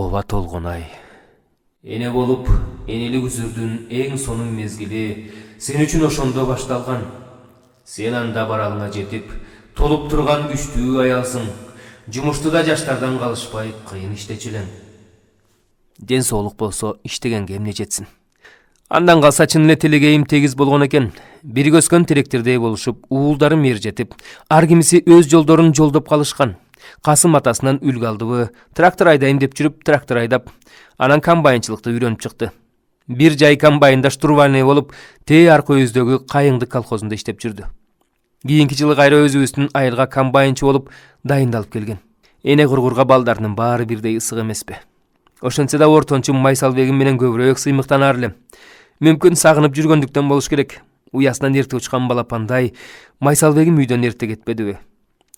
Ооба Толгонай. Эне болуп, энелик үзүрдүн эң сонун мезгили сен үчүн ошондо башталган. Сен анда баралыңа жетип, толуп турган күчтүү аялсың. Жумушту да жаштардан калышпай кыйын иштечү элең. Ден соолук болсо иштегенге эмне жетсин. Андан калса чын эле тилегейим тегиз болгон экен. Бирге өскөн теректердей болушуп, уулдары мер жетип, ар кимиси өз жолдорун жолдоп калышкан. Касым атасынан үлгү алдыбы, трактор айдайм деп жүрүп, трактор айдап, анан комбайнчылыкты үйрөнүп чыкты. Бир жай комбайнда штурвальный болуп, тээ аркы өздөгү Кайыңдык колхозунда иштеп жүрдү. Кийинки жылы кайра өзүбүздүн айылга комбайнчы болуп дайындалып келген. Эне кургурга балдарынын баары бирдей ысык эмеспи. Ошентсе да ортончу Майсалбегим менен көбүрөөк сыймыктанар элем. Мүмкүн сагынып жүргөндүктөн болуш керек. Уясынан эрте учкан балапандай Майсалбегим үйдөн эрте кетпедиби?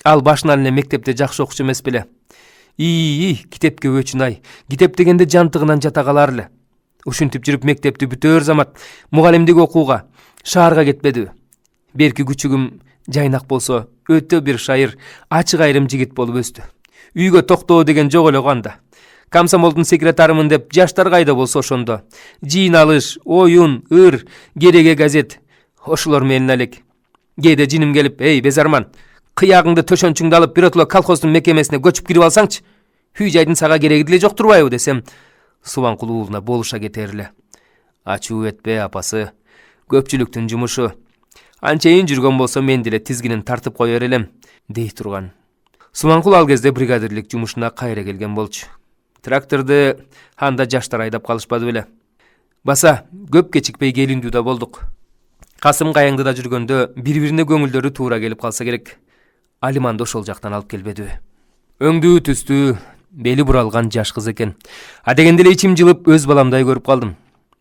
Ал башынан эле мектепте жакшы окуучу эмес беле. Китепке өчүн китеп дегенде жантыгынан жата калар эле. Ушинтип жүрүп мектепти бүтөр замат мугалимдик окууга шаарга кетпедиби? Берки күчүгүм Жайнак болсо өтө бир шайыр, ачык айрым жигит болуп өстү. Үйгө токтоо деген жок эле анда. Комсомолдун секретарымын деп жаштар кайда болсо ошондо. Жыйналыш, оюн, ыр, кереге газет. Ошолор менен элек. Кээде жиним келип, "Эй, Безарман, кыягыңды төшөнчүңдү алып биротоло колхоздун мекемесине көчүп кирип алсаңчы. Үй жайдын сага кереги деле жок турбайбы?" десем, Субанкул уулуна болуша кетер эле. "Ачуу этпе, апасы. Көпчүлүктүн жумушу. Анчейин жүргөн болсо мен деле тизгинин тартып коер элем" дей турган. Субанкул ал кезде бригадирлик жумушуна кайра келген болчу. Тракторду анда жаштар айдап калышпады беле. Баса, көп кечикпей келиндүү да болдук. Касым Кайыңдыда жүргөндө бири-бирине көңүлдөрү туура келип калса керек. Алиманды ошол жактан алып келбедиби? Өңдүү түстүү, бели буралган жаш кыз экен. Дегенде эле ичим жылып өз баламдай көрүп калдым.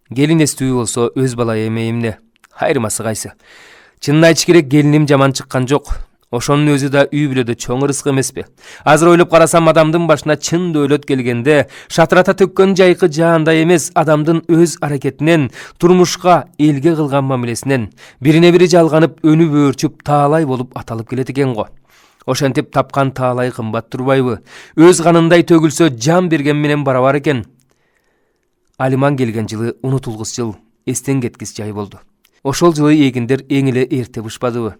Келин эстүү болсо өз бала эме эмне? Айырмасы кайсы? Чынын айтыш керек, келиним жаман чыккан жок. Ошонун өзү да үй бүлөдө чоң ырыскы эмеспи? Азыр ойлоп карасам, адамдын башына чын дөөлөт келгенде шатырата төккөн жайкы жаандай эмес, адамдын өз аракетинен, турмушка, элге кылган мамилесинен бирине бири жалганып, өнүп өөрчүп, таалай болуп аталып келет экен го. Ошентип тапкан таалай кымбат турбайбы? Өз канындай төгүлсө жан берген менен барабар экен. Алиман келген жылы унутулгус жыл, эстен кеткис жай болду. Ошол жылы эгиндер эң эле эрте бышпадыбы?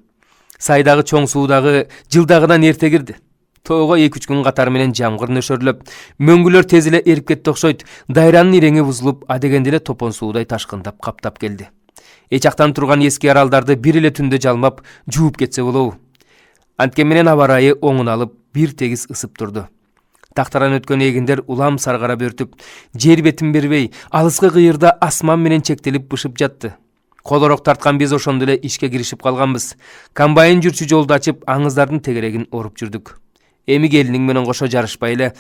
Сайдагы чоң суудагы жылдагыдан эрте кирди. Тоого 2-3 күн катары менен жамгыр нөшөрлөп, мөңгүлөр тез эле эрип кетти окшойт. Дайранын иреңи бузулуп, адегенде эле топон суудай ташкындап каптап келди. Эч жактан турган эски аралдарды бир эле түндө жалмап, жууп кетсе болобу? Анткен менен аба ырайы оңун алып, бир тегиз ысып турду. Тактаран өткөн эгиндер улам саргарап өртүп, жер бетин бербей, алыскы кыйырда асман менен чектелип бышып жатты. Колорок тарткан биз ошондо эле ишке киришип калганбыз. Комбайн жүрчү жолду ачып, аңыздардын тегерегин оруп жүрдүк. Эми келиниң менен кошо жарышпай эле,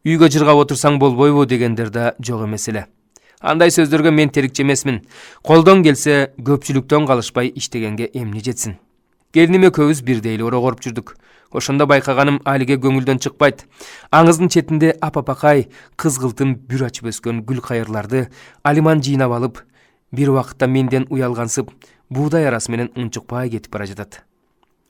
үйгө жыргап отурсаң болбойбу дегендер да жок эмес эле. Андай сөздөргө мен терикчи эмесмин. Колдон келсе, көпчүлүктөн калышпай иштегенге эмне жетсин? Келиним экөөбүз бирдей эле орогоруп жүрдүк. Ошондо байкаганым Алиге көңүлдөн чыкпайт. Аңыздын четинде апапакай, кызгылтым бүр ачып өскөн гүл кайырларды Алиман жыйнап алып, бир убакытта менден уялгансып, буудай арасы менен унчукпай кетип бара жатат.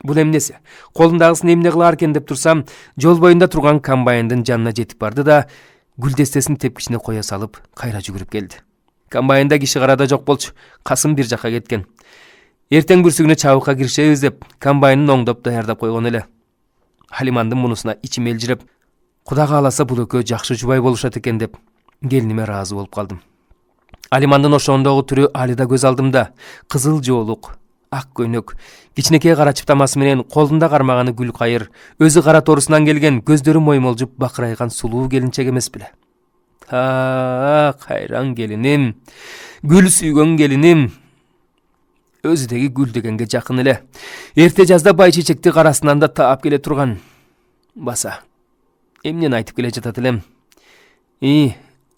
Бул эмнеси? Колундагысын эмне кылар экен деп турсам, жол боюнда турган комбайндын жанына жетип барды да, гүлдестесин тепкичине кое салып, кайра жүгүрүп келди. Комбайнда киши карада жок болчу. Касым бир жакка кеткен. Эртең бүрсүгүнө чабыкка киришебиз деп, комбайнын оңдоп даярдап койгон эле. Алимандын мунусуна ичим элжиреп, Кудай кааласа бул экөө жакшы жубай болушат экен деп, келиниме ыраазы болуп калдым. Алимандын ошондогу түрү али да көз алдымда. Кызыл жоолук, ак көйнөк, кичинекей кара чыптамасы менен колунда кармаганы гүл кайыр, өзү кара торусунан келген, көздөрү моймолжуп бакырайган сулуу келинчек эмес беле? Кайран келиним, гүл сүйгөн келиним. Өзү деги гүл дегенге жакын эле. Эрте жазда бай чечекти карасынан да таап келе турган. Баса, эмнени айтып келе жатат элем?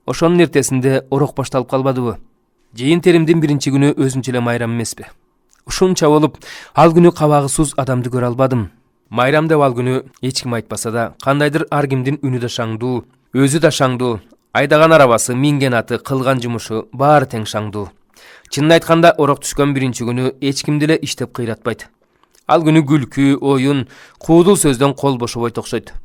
Ошонун эртесинде орок башталып калбадыбы? Жыйын теримдин биринчи күнү өзүнчө эле майрам эмеспи? Ушунча болуп, ал күнү кабагысыз адамды көрө албадым. Майрам деп ал күнү эч ким айтпаса да, кандайдыр ар кимдин үнү да шаңдуу, өзү да шаңдуу, айдаган арабасы, минген аты, кылган жумушу баары тең шаңдуу. Чынын айтканда, орок түшкөн биринчи күнү эч кимди эле иштеп кыйратпайт. Ал күнү күлкү, оюн, куудул сөздөн кол бошобойт окшойт.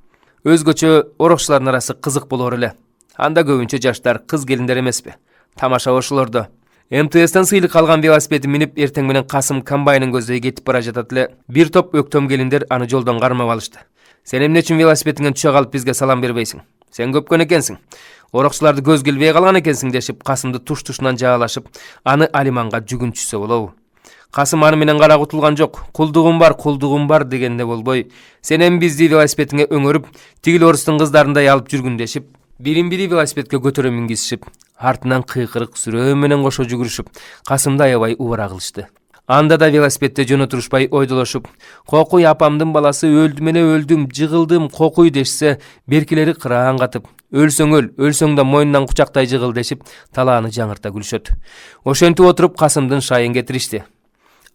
Өзгөчө орокчулардын арасы кызык болор эле. Анда көбүнчө жаштар кыз келиндер эмеспи? Тамаша ошолордо. МТСтен сыйлык алган велосипедин минип эртең менен Касым комбайнын көздөй кетип бара жатат эле бир топ өктөм келиндер аны жолдон кармап алышты. Сен эмне үчүн велосипедиңен түшө калып бизге салам бербейсиң? Сен көпкөн экенсиң. Орокчуларды көз келбей калган экенсиң дешип, Касымды туш-тушунан жаалашып, аны Алиманга жүгүнчүсө болобу. Касым аны менен кара кутулган жок. Кулдугум бар дегенде болбой, сен эми бизди велосипедиңе өңөрүп, тигил орустун кыздарындай алып жүргүн дешип, бирин-бири велосипедке көтөрө мингизишип, артынан кыйкырык сүрөө менен кошо жүгүрүшүп, Касымды аябай убара кылышты. Анда да велосипедте жөнө турушпай ойдолошуп, "Кокуй апамдын баласы өлдүм, жыгылдым, кокуй" дешсе, беркилери кыраан катып, "Өлсөң өлсөң да мойнунан кучактай жыгыл" дешип, талааны жаңырта күлүшөт. Ошентип отуруп Касымдын шайын кетиришти.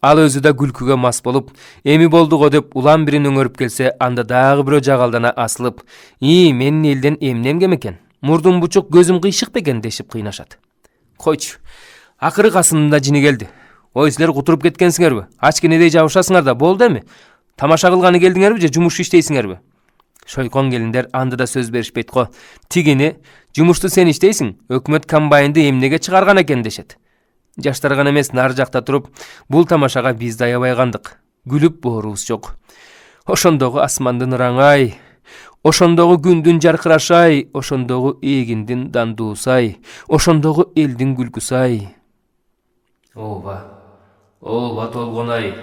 Ал өзү да күлкүгө мас болуп, эми болдуго деп улам бирин өңөрүп келсе, анда дагы бирөө жагалдана асылып, менин элден эмнем кем экен? Мурдум бучук, көзүм кыйшык бекен" дешип кыйнашат. Койчу. Акыры Касымдын да жини келди. "Ой, силер кутуруп кеткенсиңерби? Ачкенедей жабышасыңар да болду эми. Тамаша кылганы келдиңерби же жумуш иштейсиңерби?" Шойкон келиндер анда да сөз беришпейт го. "Тигини, жумушту сен иштейсиң, өкмөт комбайнды эмнеге чыгарган экен" дешет. Жаштар гана эмес, нары жакта туруп, бул тамашага биз да аябай кандык. Күлүп боорубуз жок. Ошондогу асмандын ыраңай, ошондогу күндүн жаркырашай, ошондогу эгиндин дандуусай, ошондогу элдин күлкүсай. Ооба толгон-ай.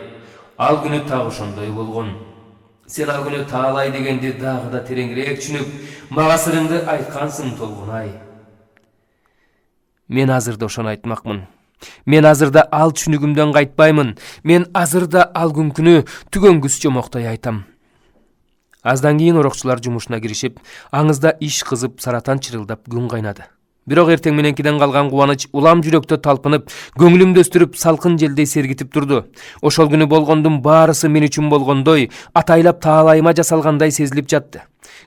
Ал күнү так ошондой болгон. Сен ал күнү таалай дегенди дагы да тереңирээк түшүнүп, мага сырыңды айткансың толгон-ай. Мен азыр да ошону айтмакмын. Мен азыр да ал түшүнүгүмдөн кайтпаймын. Мен азыр да ал күнкүнү түгөнгүс жомоктой айтам. Аздан кийин орокчулар жумушуна киришип, аңызда иш кызып, саратан чырылдап күн кайнады. Бирок эртең мененкиден калган кубаныч улам жүрөктө талпынып, көңүлүмдү өстүрүп, салкын желдей сергитип турду. Ошол күнү болгондун баарысы мен үчүн болгондой, атайлап таалайыма жасалгандай сезилип жатты.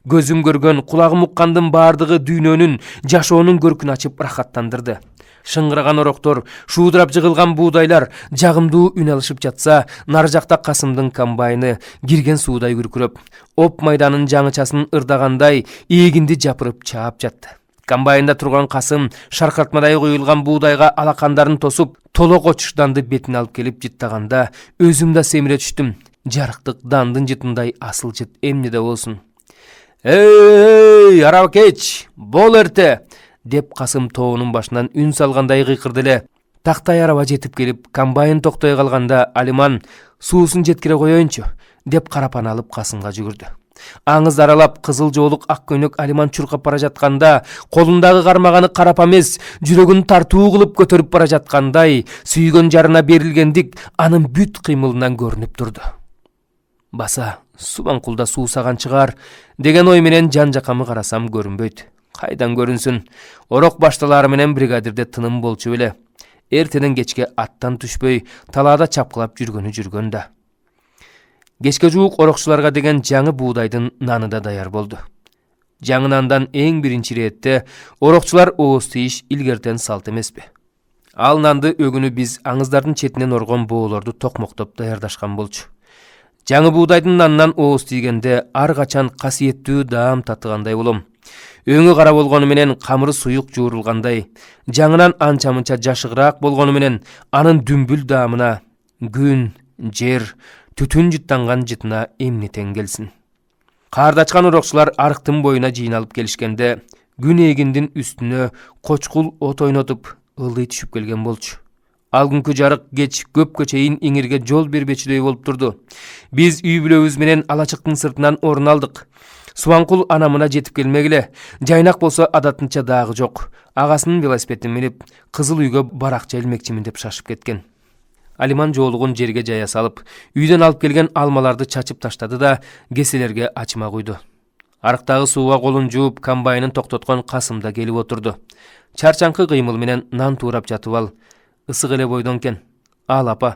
Көзүм көргөн, кулагым уккандын баардыгы дүйнөнүн, жашоонун көркүн ачып рахаттандырды. Шыңгыраган ороктор, шуудурап жыгылган буудайлар жагымдуу үн алышып жатса, нары жакта Касымдын комбайны кирген суудай күркүрөп, оп майданын жаңычасын ырдагандай эгинди жапырып чаап жатты. Комбайнда турган Касым шаркартмадай куюлган буудайга алакандарын тосуп, толок очуштанды бетин алып келип жыттаганда, өзүм да семире түштүм. Жарыктык дандын жытындай асыл жыт эмнеде болсун. "Эй, арабакеч, бол эрте!" деп Касым тоонун башынан үн салгандай кыйкырды эле. Тактай араба жетип келип, комбайн токтой калганда, Алиман суусун жеткире коеюнчу деп карапан алып Касымга жүгүрдү. Аңыз аралап кызыл жоолук ак көйнөк Алиман чуркап бара жатканда, колундагы кармаганы карап эмес, жүрөгүн тартуу кылып көтөрүп бара жаткандай, сүйгөн жарына берилгендик анын бүт кыймылынан көрүнүп турду. Баса, Субанкулда суусаган чыгар деген ой менен жан жакамы карасам көрүнбөйт. Кайдан көрүнсүн? Орок башталары менен бригадирде тыным болчу беле. Эртеден кечке аттан түшпөй, талаада чапкылап жүргөн да. Кечке жуук орокчуларга деген жаңы буудайдын наны да даяр болду. Жаңы нандан эң биринчи иретте орокчулар ооз тийиш илгертен салт эмеспи. Ал нанды өгүнү биз аңыздардын четинен оргон боолорду токмоктоп даярдашкан болчу. Жаңы буудайдын нанынан ооз тийгенде ар качан касиеттүү даам татыгандай болом. Өңү кара болгону менен камыры суюк жуурулгандай, жаңынан анча-мынча жашыгыраак болгону менен анын дүмбүл даамына күн, жер, түтүн жыттанган жытына эмне тең келсин. Каардачкан орокчулар арыктын боюна жыйналып келишкенде, күн эгиндин үстүнө кочкул от ойнотуп, ылдый түшүп келген болчу. Ал күнкү жарык кеч көпкө чейин иңирге жол бербечүдөй болуп турду. Биз үй бүлөбүз менен алачыктын сыртынан орун алдык. Субанкул анамына жетип келмегиле. Жайнак болсо адатынча дагы жок. Агасынын велосипедин минип, кызыл үйгө баракча илмекчимин деп шашып кеткен. Алиман жоолугун жерге жая салып, үйдөн алып келген алмаларды чачып таштады да кеселерге ачыма куйду. Арыктагы сууга колун жууп, комбайнын токтоткон Касым да келип отурду. Чарчаңкы кыймыл менен нан туурап жатып ал. Ысык эле бойдон кен. "Ал апа,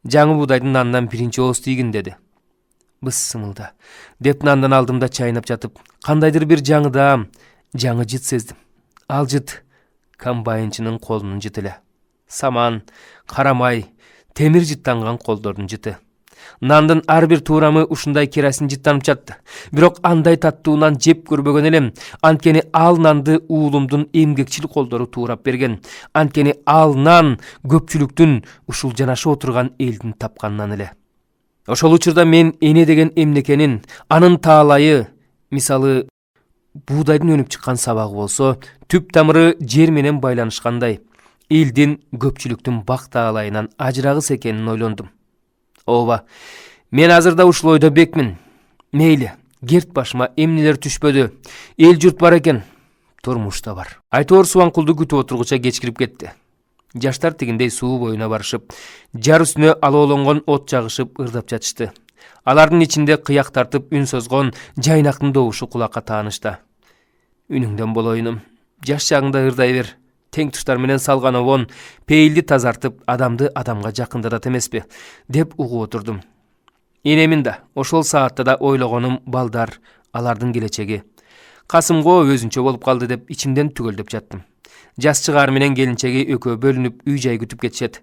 жаңы буудайдын нанынан биринчи ооз тийгин" деди. "Быс сымылда" деп нандан алдымда чайнап жатып, кандайдыр бир жаңы даам, жаңы жыт сездим. Ал жыт комбайнчынын колунун жыты эле. Саман, карамай, темир жыттанган колдордун жыты. Nандын ар бир туурамы ушундай керосин жыттанып жатты. Бирок андай таттуу нан жеп көрбөгөн элем. Анткени ал нанды уулумдун эмгекчил колдору туурап берген. Анткени ал нан көпчүлүктүн ушул жанаша отурган элдин тапканынан эле. Ошол учурда мен эне деген эмнекенин, анын таалайы, мисалы буудайдын өнүп чыккан сабагы болсо, түп тамыры жер менен байланышкандай, элдин көпчүлүктүн бак таалайынан ажырагыс экенин ойлондум. Ооба, мен азырда ушул ойдо бекмин. Мейли, керт башыма эмнелер түшпөдү. Эл журт бар экен, турмуш да бар. Айтор Субанкулду күтүп отургуча кечкирип кетти. Жаштар тигиндей суу боюна барышып, жар үстүнө алоолонгон от жагышып ырдап жатышты. Алардын ичинде кыяк тартып үн созгон жайнактын добушу кулакка таанышты. Үнүңдөн болоюнум, жаш чагыңда ырдай бер. Тең туштар менен салган обон пейилди тазартып, адамды адамга жакындатат эмеспи, деп угуп отурдум. Энемин да, ошол саатта да ойлогонум балдар, алардын келечеги. Касымго өзүнчө болуп калды деп ичимден түгөлдөп жаттым. Жас чыгаар менен келинчеги экөө бөлүнүп үй жай күтүп кетишет.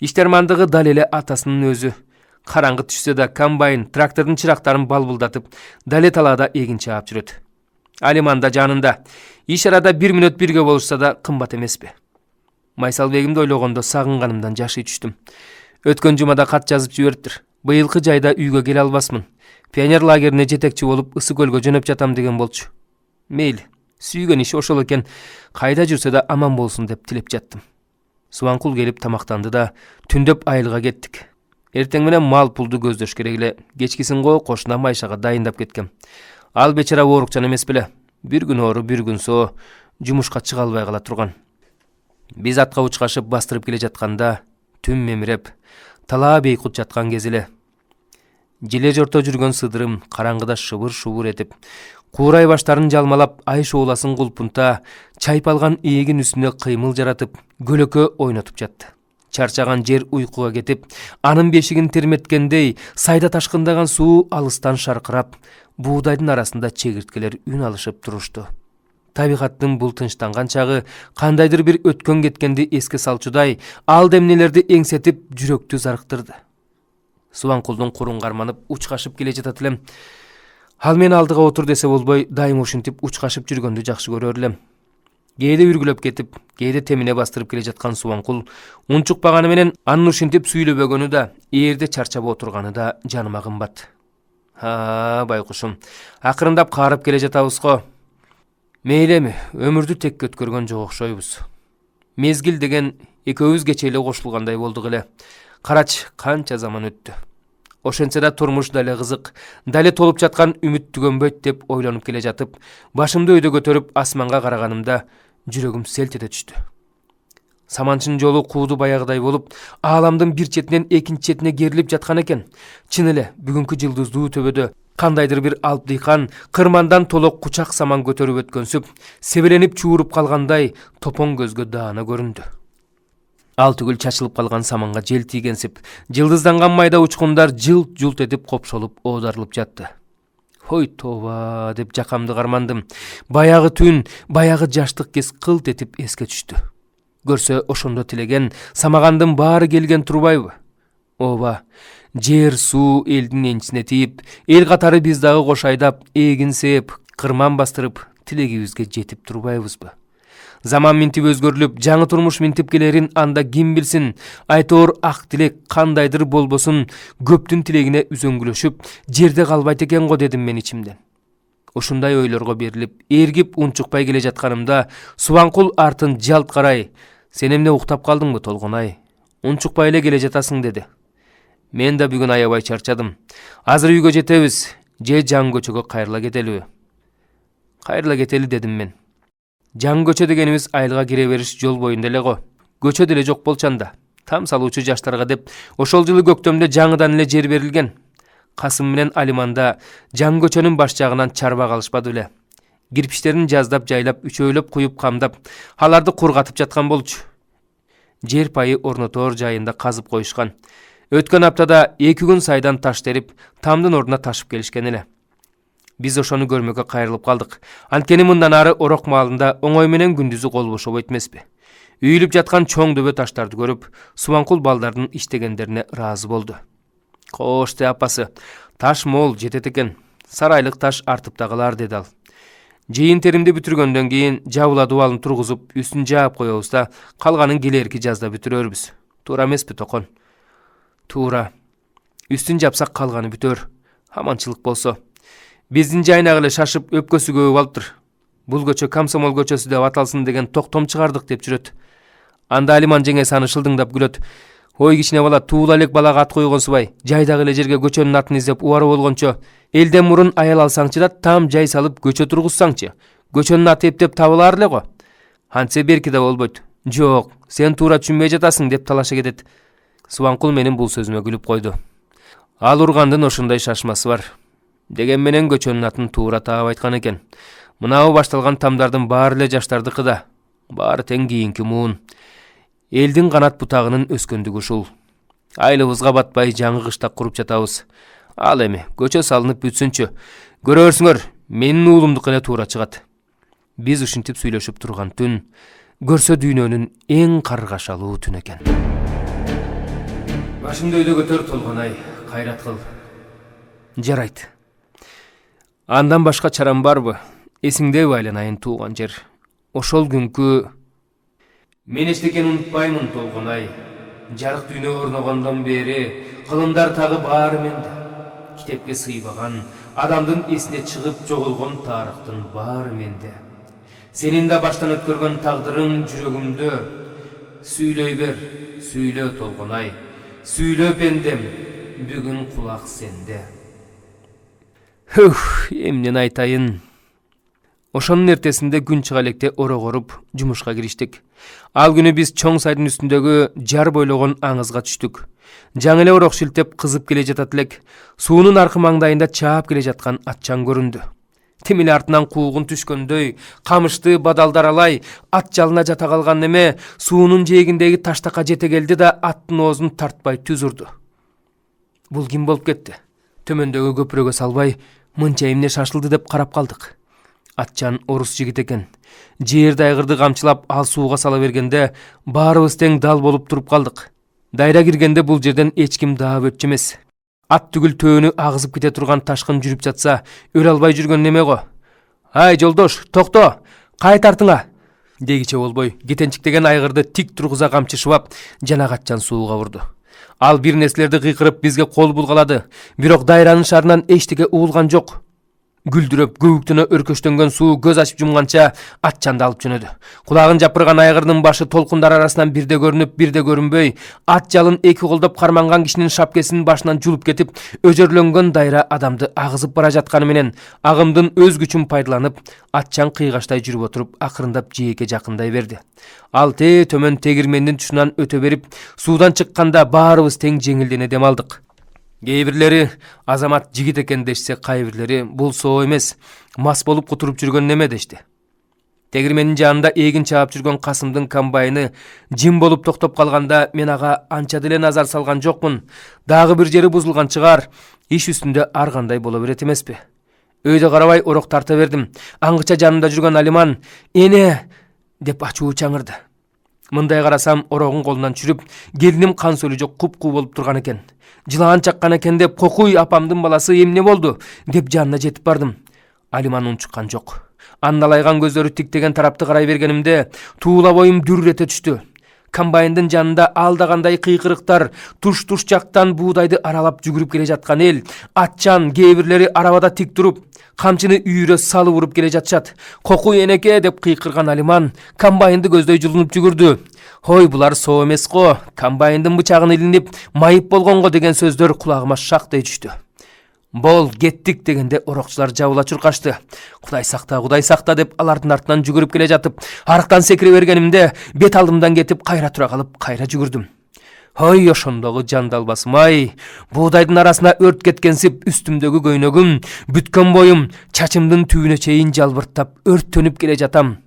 Иштермандыгы дал эле атасынын өзү. Караңгы түшсө да комбайн, трактордун чырактарын балбулдатып, дал эле талаада эгин чаап жүрөт. Алиман да жанында. Иш арада 1 мүнөт бирге болушса да кымбат эмеспи. Майсалбегимди ойлогондо сагынганымдан жашый түштүм. Өткөн жумада кат жазып жибериптир. Быйылкы жайда үйгө келе албасмын. Пионер лагерине жетекчи болуп Ысык көлгө жөнөп жатам деген болчу. Мейли, сүйгөн иши ошол экен. Кайда жүрсө да аман болсун деп тилеп жаттым. Субанкул келип тамактанды да түндөп айылга кеттик. Эртең менен мал пулду көздөш керек эле. Кечкисин го кошуна Майшага дайындап кеткем. Ал бечара оорукчан эмес беле. Bir gün oru, bir gün so, жумушка чыга албай кала турган. Биз атка учкашып бастырып келе жатканда, түн мемиреп, талаа бейкут жаткан кез эле. Желе жорто жүргөн сыдырым караңгыда шыбыр-шубур этип, куурай баштарын жалмалап, ай шооласын кулпунта, чайпалган эгин үстүнө кыймыл жаратып, көлөкө ойнотуп жатты. Чарчаган жер уйкуга кетип, анын бешигин терметкендей, сайда ташкындаган суу алыстан шаркырап, буудайдын арасында чегирткелер үн алышып турушту. Табигаттын бул тынчтанган чагы кандайдыр бир өткөн кеткенди эске салчудай, ал демнелерди эңсетип жүрөктү зарыктырды. Субанкулдун курун карманып учкашып келе жатат элем. Ал мен алдыга отур десе болбой, дайым ушинтип учкашып жүргөндү жакшы көрөр элем. Кээде үргүлөп кетип, кээде темине бастырып келе жаткан Субанкул унчукпаганы менен анын ушинтип сүйлөбөгөнү да, ээрде чарчап отурганы да жаныма кымбат. Байкушум, акырындап каарып келе жатабыз го. Мейлеми, өмүрдү тек өткөргөн жок окшойбуз. Мезгил деген экөөбүз кече эле кошулгандай болдук эле. Карач, канча заман өттү. Ошентсе да турмуш дале кызык, дале толуп жаткан үмүт түгөнбөйт деп ойлонуп келе жатып, башымды өйдө көтөрүп асманга караганымда жүрөгүм селт эте түштү. Саманчынын жолу кууду баягыдай болуп, ааламдын бир четинен экинчи четине керилип жаткан экен. Чын эле, бүгүнкү жылдыздуу төбөдө кандайдыр бир алп дыйкан кырмандан толок кучак саман көтөрүп өткөнсүп, себеленип чууруп калгандай топон көзгө даана көрүндү. Ал түгүл чачылып калган саманга жел тийгенсип, жылдызданган майда учкундар жылт-жылт этип копшолуп оодарылып жатты. Ой тоба деп жакамды кармандым. Баягы түн, баягы жаштык кез кылт этип эске түштү. Көрсө ошондо тилеген самагандын баары келген турбайбы? Ооба, жер, суу элдин энчисине тийип, эл катары биз дагы кош айдап, эгин сээп, кырман бастырып, тилегибизге жетип турбайбызбы? Заман минтип өзгөрүлүп, жаңы турмуш минтип келерин анда ким билсин? Айтор ак тилек кандайдыр болбосун көптүн тилегине үзөңгүлөшүп, жерде калбайт экен го дедим мен ичимден. Ушундай ойлорго берилип, эргип унчукпай келе жатканымда Субанкул артын жалт карай, "Сен эмне уктап калдыңбы, Толгонай? Унчукпай эле келе жатасың" деди. Мен да бүгүн аябай чарчадым. Азыр үйгө жетебиз, же жаңы көчөгө кайрыла кетелиби? Кайрыла кетели дедим мен. Жаңы көчө дегенибиз айылга кире бериш жол боюнда эле го. Көчө деле жок болчанда. Там салуучу жаштарга деп ошол жылы көктөмдө жаңыдан эле жер берилген. Касым менен Алиманда жаңы көчөнүн баш жагынан чарба калышпады эле. Кирпичтерин жаздап жайлап, үчөөлөп куюп камдап, аларды кургатып жаткан болчу. Жер пайы орнотоор жайында казып коюшкан. Өткөн аптада 2 күн сайдан таш терип, тамдын ордуна ташып келишкен эле. Биз ошону көрмөккө кайрылып калдык. Анткени мындан ары Орок маалында оңой менен күндүзү кол бошобойт эмеспи. Үйүлүп жаткан чоң дөбө таштарды көрүп, Субанкул балдардын иштегендерине ыраазы болду. Кош апасы, таш мол жетет экен. Сарайлык таш артып тагылар деди ал. Жыйын теримди бүтүргөндөн кийин жабыла дубалын тургузуп, үстүн жаап коебуз да, калганын келерки жазда бүтүрөрбүз. Туура эмеспи, Токон? Туура. Үстүн жапсак калганы бүтөр. Аманчылык болсо. Биздин жайнак эле шашып өпкөсү көбүп алыптыр. Бул көчө Комсомол көчөсү деп аталсын деген токтом чыгардык деп жүрөт. Анда Алиман жеңеси аны шылдыңдап күлөт. Ой кичине бала туула элек балага ат койгонсубай, жайдагы эле жерге көчөнүн атын издеп убарып болгончо, элден мурун аял алсаңчы да там жай салып көчө тургузсаңчы. Көчөнүн аты эптеп табылар эле го. Антсе берки да болбойт. Жок, сен туура түшүнбөй жатасың деп талаша кетет. Субанкул менин бул сөзүмө күлүп койду. Ал ургандын ошондой шашмасы бар. Деген менен көчөнүн атын туура таап айткан экен. Мынабы башталган тамдардын баары эле жаштардыкы да. Баары тең кийинки муун. Элдин канат бутагынын өскөндүгү ушул. Айлыбызга батпай жаңы кыштак куруп жатабыз. Ал эми көчө салынып бүтсүнчү. Көрөрсүңөр, менин уулумдук эле туура чыгат. Биз ушинтип сүйлөшүп турган түн көрсө дүйнөнүн эң каргашалуу түнү экен. Башымды өйдө көтөр, Толгонай, кайрат кыл. Жарайт. Андан башка чарам барбы? Эсиңдеби айланайын тууган жер? Ошол күнкү мен эчтекени унутпаймын, Толгонай. Жарык дүйнө орногондон бери кылымдар тагы баары менде. Китепке сыйбаган, адамдын эсине чыгып жоголгон тарыхтын баары менде. Сенин да баштан өткөргөн тагдырың жүрөгүмдө. Сүйлөй бер, сүйлө, Толгонай. Сүйлө пендем, бүгүн кулак сенде. Эмнен айтайын? Ошонун эртесинде күн чыга электе орогоруп жумушка кириштик. Ал күнү биз чоң сайдын үстүндөгү жар бойлогон аңызга түштүк. Жаңы эле орок шилтеп кызып келе жатат элек. Суунун аркы маңдайында чаап келе жаткан атчан көрүндү. Тим эле артынан куугун түшкөндөй, камышты бадалдар алай, ат жалына жата калган неме суунун жээгиндеги таштакка жете келди да аттын оозун тартпай түз урду. Бул ким болуп кетти? Төмөндөгү көпүрөгө салбай, мынча эмне шашылды деп карап калдык. Атчан орус жигит экен. Жээрди айгырды камчылап ал сууга сала бергенде баарыбыз тең дал болуп туруп калдык. Дайра киргенде бул жерден эч ким даап өтчү эмес. Ат түгүл төөнү агызып кете турган ташкын жүрүп жатса, өлө албай жүргөн неме го. Ай жолдош, токто, кайт артыңа, дегиче болбой, кетенчиктеген айгырды тик тургуза камчышыбап, жанак атчан сууга урду. Ал бир нерселерди кыйкырып бизге кол булгалады, бирок дайранын шарынан эчтеке угулган жок. Гүлдүрөп, көбүктөнө өркөштөнгөн суу көз ачып жумганча атчанды алып жөнөдү. Кулагын жапырган айгырдын башы толкундар арасынан бирде көрүнүп, бирде көрүнбөй, ат жалын эки колдоп карманган кишинин шапкесинин башынан жулуп кетип, өжөрлөнгөн дайра адамды агызып бара жатканы менен, агымдын өз күчүн пайдаланып, атчан кыйгаштай жүрүп отуруп, акырындап жээкке жакындай берди. Ал төмөн тегирмендин тушунан өтө берип, суудан чыкканда баарыбыз тең жеңилдене дем алдык. Кээ бирлери азамат жигит экен дешсе, кай бирлери бул соо эмес, мас болуп кутуруп жүргөн неме дешти. Тегирменин жанында эгин чаап жүргөн Касымдын комбайны жим болуп токтоп калганда мен ага анча деле назар салган жокмун. Дагы бир жери бузулган чыгар, иш үстүндө ар кандай боло берет эмеспи. Өйдө карабай орок тарта бердим. Аңгыча жанымда жүргөн Алиман «Эне!» деп ачуу чаңырды. Мындай карасам, орогун колунан чүрүп, келиним кан сөлү жок куп-куу болуп турган экен. Жылаан чаккан экен деп, «Кокуй, апамдын баласы, эмне болду?» деп жанына жетип бардым. Алиман унчуккан жок. Анналайган көздөрү тиктеген тарапты карай бергенимде, туула боюм дүр эте түштү. Комбайндын жанында алдагандай кыйкырыктар, туш-туш жактан буудайды аралап жүгүрүп келе жаткан эл, атчан, кээ бирлери арабада тик туруп, камчыны үйрө салып уруп келе жатышат. «Кокуй энеке!» деп кыйкырган Алиман комбайнды көздөй жылынып жүгүрдү. Ой, булар соо эмес го, комбайндын бычагын илинип, майып болгонго деген сөздөр кулагыма шактай түштү. Бол, кеттик дегенде орокчулар жабыла чуркашты. Кудай сакта деп алардын артынан жүгүрүп келе жатып, арыктан секире бергенимде бет алдымдан кетип кайра тура калып, кайра жүгүрдүм. Ой, ошондогу жандалбасым-ай, буудайдын арасына өрт кеткенсип, үстүмдөгү көйнөгүм, бүткөн боюм, чачымдын түбүнө чейин жалбырттап, өрттөнүп келе жатам.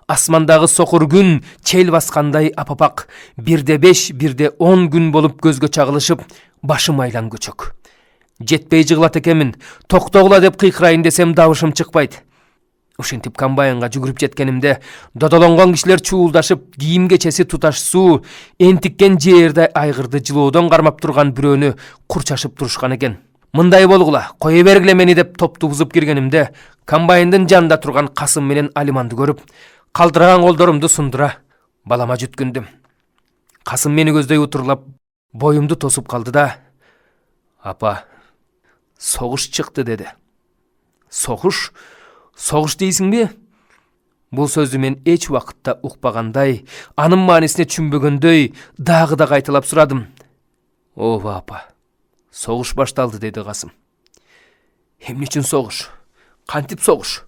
Асмандагы сокур күн чел баскандай апапак, 1-5, 1-10 күн болуп көзгө чагылышып, башым айлан көчөк. Жетпей жыгылат экенмин, токтогула деп кыйкырайын десем дабышым чыкпайт. Ушинтип комбайнга жүгүрүп жеткенимде додолонгон кишилер чуулдашып, кийим кечеси туташ суу, энтиккен жерде айгырды жылоодон кармап турган бирөөнү курчашып турушкан экен. Мындай болгула, кое бергиле мени деп топту бузуп киргенимде, комбайндын жанында турган Касым менен Алиманды көрүп, калтыраган колдорумду сундура балама жүткүндүм. Касым мени көздөй утурлап, боюмду тосуп калды да: "Апа, согуш чыкты" деди. "Согуш? Согуш дейсиңби?" Бул сөздү мен эч убакытта укпагандай, анын маанисине түшүнбөгөндөй дагы да кайталап сурадым. "Ооба апа, согуш башталды" деди Касым. "Эмне үчүн согуш? Кантип согуш?"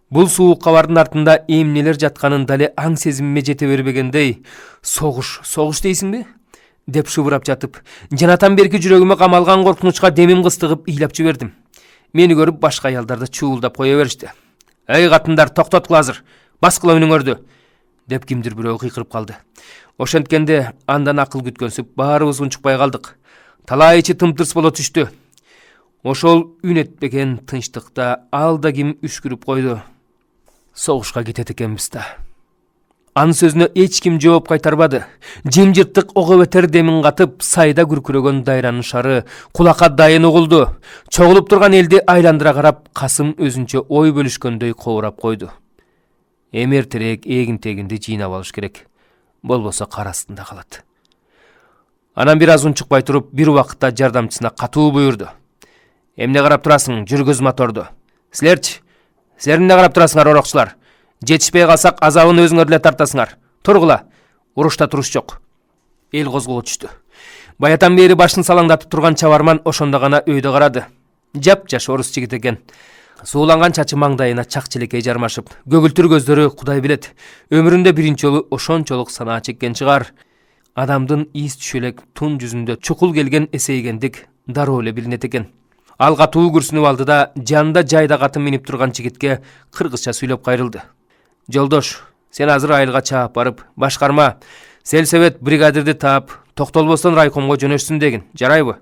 Бул суук кабардын артында эмнелер жатканын дале аң сезимиме жете бербегендей, "Согуш дейсиңби?" деп шыбырап жатып, жанатан берки жүрөгүмө камалган коркунучка демим кыстыгып ыйлап жибердим. Мени көрүп башка аялдар да чуулдап кое беришти. "Эй катындар, токтоткула азыр, баскыла үнүңөрдү" деп кимдир бирөө кыйкырып калды. Ошенткенде андан акыл күткөнсүп баарыбыз унчукпай калдык. Талай ичи тымтырс боло түштү. Ошол үн этпеген тынчтыкта алда ким үшкүрүп койду: "Согушка кетет экенбиз да." Анын сөзүнө эч ким жооп кайтарбады. Жымжырттык ого бетер демин катып, сайда күркүрөгөн дайранын шары кулакка дайын угулду. Чогулуп турган элди айландыра карап, Касым өзүнчө ой бөлүшкөндөй кобурап койду. "Эмертерээк эгин-тегинди жыйнап алыш керек. Болбосо кар астында калат." Анан бир аз унчукпай туруп, бир убакытта жардамчысына катуу буйрду: "Эмне карап турасың, жүргүз моторду. Силер эмне карап турасыңар, орокчулар? Жетишпей калсак, азабын өзүңөр эле тартасыңар. Тургула, урушта туруш жок." Эл козголо түштү. Баятан бери башын салаңдатып турган чабарман ошондо гана өйдө карады. Жап-жаш орус жигит экен. Сууланган чачы маңдайына чак челекей жармашып, көгүлтүр көздөрү Кудай билет, өмүрүндө биринчи жолу ошончолук санаа чеккен чыгар. Адамдын ийис түшө элек тун жүзүндө чукул келген эсейгендик дароо эле билинет экен. Ал катуу күрсүнүп алды да, жанында жайда катын минип турган жигитке кыргызча сүйлөп кайрылды: "Жолдош, сен азыр айылга чаап барып, башкарма, сельсовет бригадирди таап, токтолбостон райкомго жөнөшсүн дегин. Жарайбы?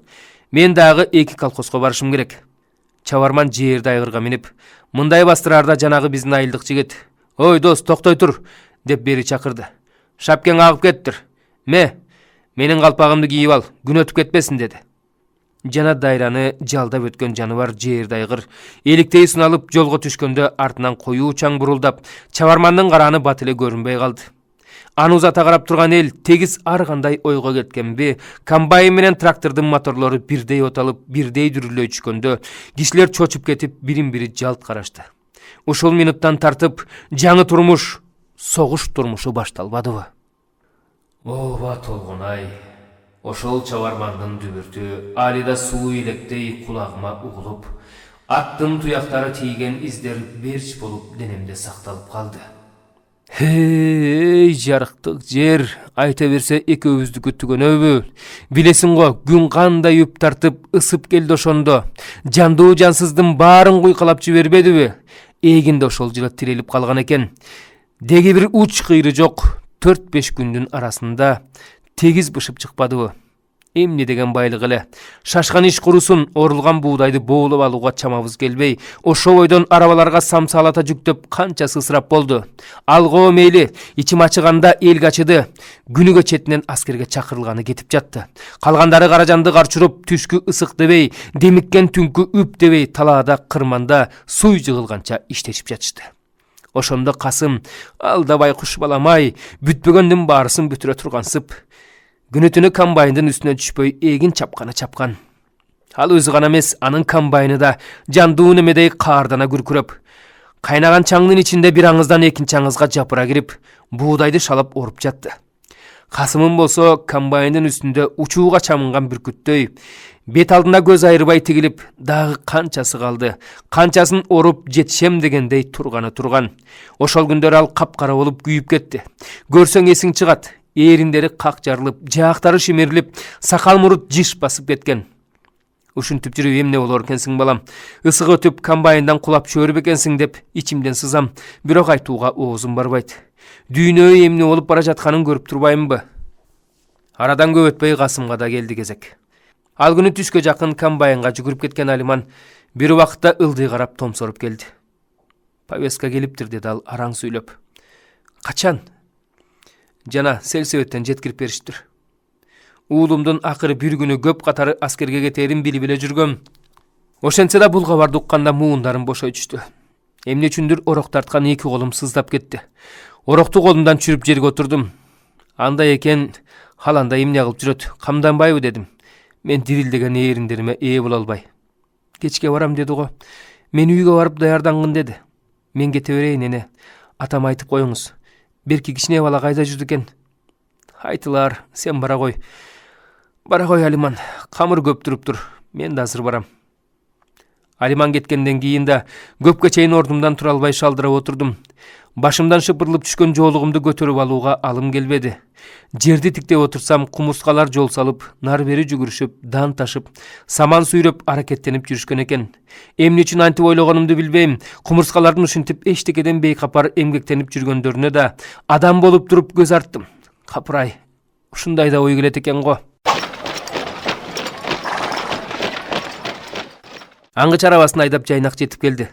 Мен дагы 2 колхозго барышым керек." Чабарман жерди айгырга минип, мындай бастыраарда жанагы биздин айылдык жигит: "Ой дос, токтой тур" деп бери чакырды. "Шапкең агып кеттир. Менин калпагымды кийип ал, күн өтүп кетпесин" деди. Жана дайраны жалдап өткөн жаныбар жерди айгыр эликтей суналып жолго түшкөндө артынан коюу чаң бурулдап, чабармандын карааны бат эле көрүнбөй калды. Аны узата карап турган эл тегиз ар кандай ойго кеткенби, комбайн менен трактордун моторлору бирдей оталып, бирдей дүрүлөй түшкөндө, кишилер чочуп кетип, бирин-бири жалт карашты. Ушул минуттан тартып, жаңы турмуш, согуш турмушу башталбадыбы? Ооба Толгонай, ошол чабармандын дүбүртү али да суу илектей кулагыма угулуп, аттын туяктары тийген издер берч болуп денемде сакталып калды. Эй, жарыктык жер, айта берсе экөөбүздүкү түгөнөбү? Билесиң го, күн кандай үп тартып, ысып келди ошондо. Жандуу жансыздын баарын куйкалап жибербедиби? Эгинде ошол жылы тирелип калган экен. Деги бир уч кыйры жок, 4-5 күндүн арасында тегиз бышып чыкпадыбы? Эмне деген байлык эле. Шашкан иш курусун, орулган буудайды боолоп алууга чамабыз келбей, ошо бойдон арабаларга самсаалата жүктөп канчасы ысырап болду. Алгоо мейли, ичим ачыганда элге ачыды. Күнүгө четинен аскерге чакырылганы кетип жатты. Калгандары каражанды карчуруп, түшкү ысык дебей, демиккен түнкү үп дебей, талаада, кырманда суй жыгылганча иштешип жатышты. Ошондо Касым, алда байкуш баламай, бүтпөгөндүн баарысын бүтүрө тургансып, күнү-түнү комбайндын үстүнө түшпөй эгин чапкан. Ал өзү гана эмес, анын комбайны да жандуу немедей каардана күркүрөп, кайнаган чаңдын ичинде бир аңыздан экинчи аңызга жапыра кирип, буудайды шалап оруп жатты. Касымын болсо комбайндын үстүндө учууга чамынган бүркүттөй, бет алдына көз айырбай тигилип, дагы канчасы калды, канчасын оруп жетишем дегендей турган. Ошол күндөр ал капкара болуп күйүп кетти. Көрсөң эсиң чыгат. Эриндери как жарылып, жаактары шимирилип, сакал мурут жиш басып кеткен. Ушинтип жүрүп эмне болор экенсиң балам? Ысык өтүп, комбайндан кулап чөөрүп экенсиң деп ичимден сызам, бирок айтууга оозум барбайт. Дүйнө эмне болуп бара жатканын көрүп турбаймынбы? Арадан көп өтпөй Касымга да келди кезек. Ал күнү түшкө жакын комбайнга жүгүрүп кеткен Алиман бир убакытта ылдый карап томсоруп келди. Повестка келиптир, dedi ал араң сүйлөп. Качан? Жана сел-себеттен жеткирип бериштир. Уулумдун акыры бир күнү көп катары аскерге кетерин билип эле жүргөм. Ошентсе да бул кабарды укканда муундарым бошой түштү. Эмне үчүндүр орок тарткан эки колум сыздап кетти. Орокту колумдан чүрүп жерге отурдум. Андай экен, халанда эмне кылып жүрөт, камданбайбы дедим. Мен дирилдеген ээриндериме ээ боло албай. Кечке барам деди го. Мен үйгө барып даярдангын деди. Мен кете берейин эне. Атам айтып коюңуз. Берки кичине бала кайда жүрдү экен? Айтылар, сен бара кой. Бара кой, Алиман. Камыр көп туруптур. Мен да азыр барам. Алиман кеткенден кийин да көпкө чейин ордумдан тура албай шалдырап отурдум. Башымдан шыпырылып түшкөн жоолугумду көтөрүп алууга алым келбеди. Жерди тиктеп отурсам, кумурскалар жол салып, нар бери жүгүрүшүп, дан ташып, саман сүйрөп аракеттенип жүрүшкөн экен. Эмне үчүн антип ойлогонумду билбейм. Кумурскалардын ушинтип эчтекеден бейкапар эмгектенип жүргөндөрүнө да адам болуп туруп көз арттым. Капырай, ушундай да ой келет экен го. Аңгыч арабасын айдап жайнак жетип келди.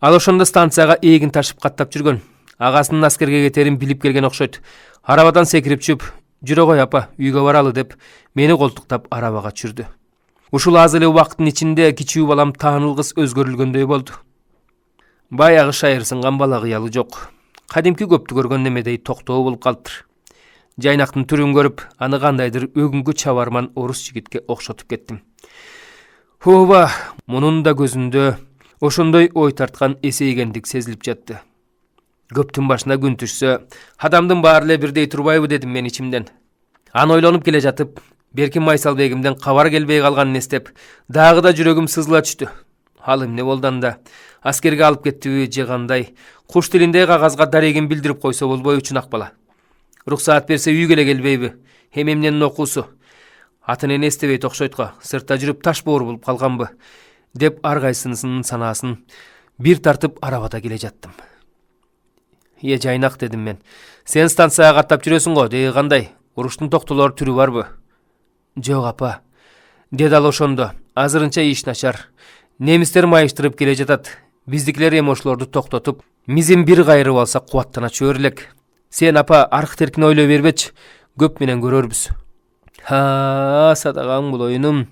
Ал ошондо станцияга эгин ташып каттап жүргөн. Агасынын аскерге кетерин билип келген окшойт. Арабадан секирип чүп, жүрө кой апа, үйгө баралы деп, мени колтуктап арабага чүрдү. Ушул аз эле убакыттын ичинде кичүү балам таанылгыс өзгөрүлгөндөй болду. Баягы шайыр сынган бала кыялы жок. Кадимки көптү көргөн немедей токтоо болуп калыптыр. Жайнактын түрүн көрүп, аны кандайдыр өгүнгү чабарман орус жигитке окшотуп кеттим. Ооба, мунун да көзүндө ошондой ой тарткан эсейгендик сезилип жатты. Көптүн башына күн түшсө, адамдын баары эле бирдей турбайбы дедим мен ичимден. Аны ойлонуп келе жатып, Беркин Майсалбегимден кабар келбей калганын эстеп, дагы да жүрөгүм сызыла түштү. Ал эмне болду анда? Аскерге алып кеттиби же кандай? Куш тилинде кагазга дарегин билдирип койсо болбой чунак бала. Руксаат берсе үйгө эле келбейби? Эмненин окуусу? Атын эстебей окшойт го, сыртта жүрүп таш боор болуп калганбы? Деп ар кайсынын санаасын бир тартып арабада келе жаттым. Жайнак дедим мен. Сен станцияга каттап жүрөсүң го, деги кандай? Уруштун токтолор түрү барбы? Жок апа. Деди ал ошондо. Азырынча иш начар. Немистер майыштырып келе жатат. Биздикилер эми ошолорду токтотуп, мизин бир кайрып алса кубаттана чөөр элек. Сен апа аркы теркин ойлой бербечи. Көп менен көрөрбүз. Садаган булоюнум.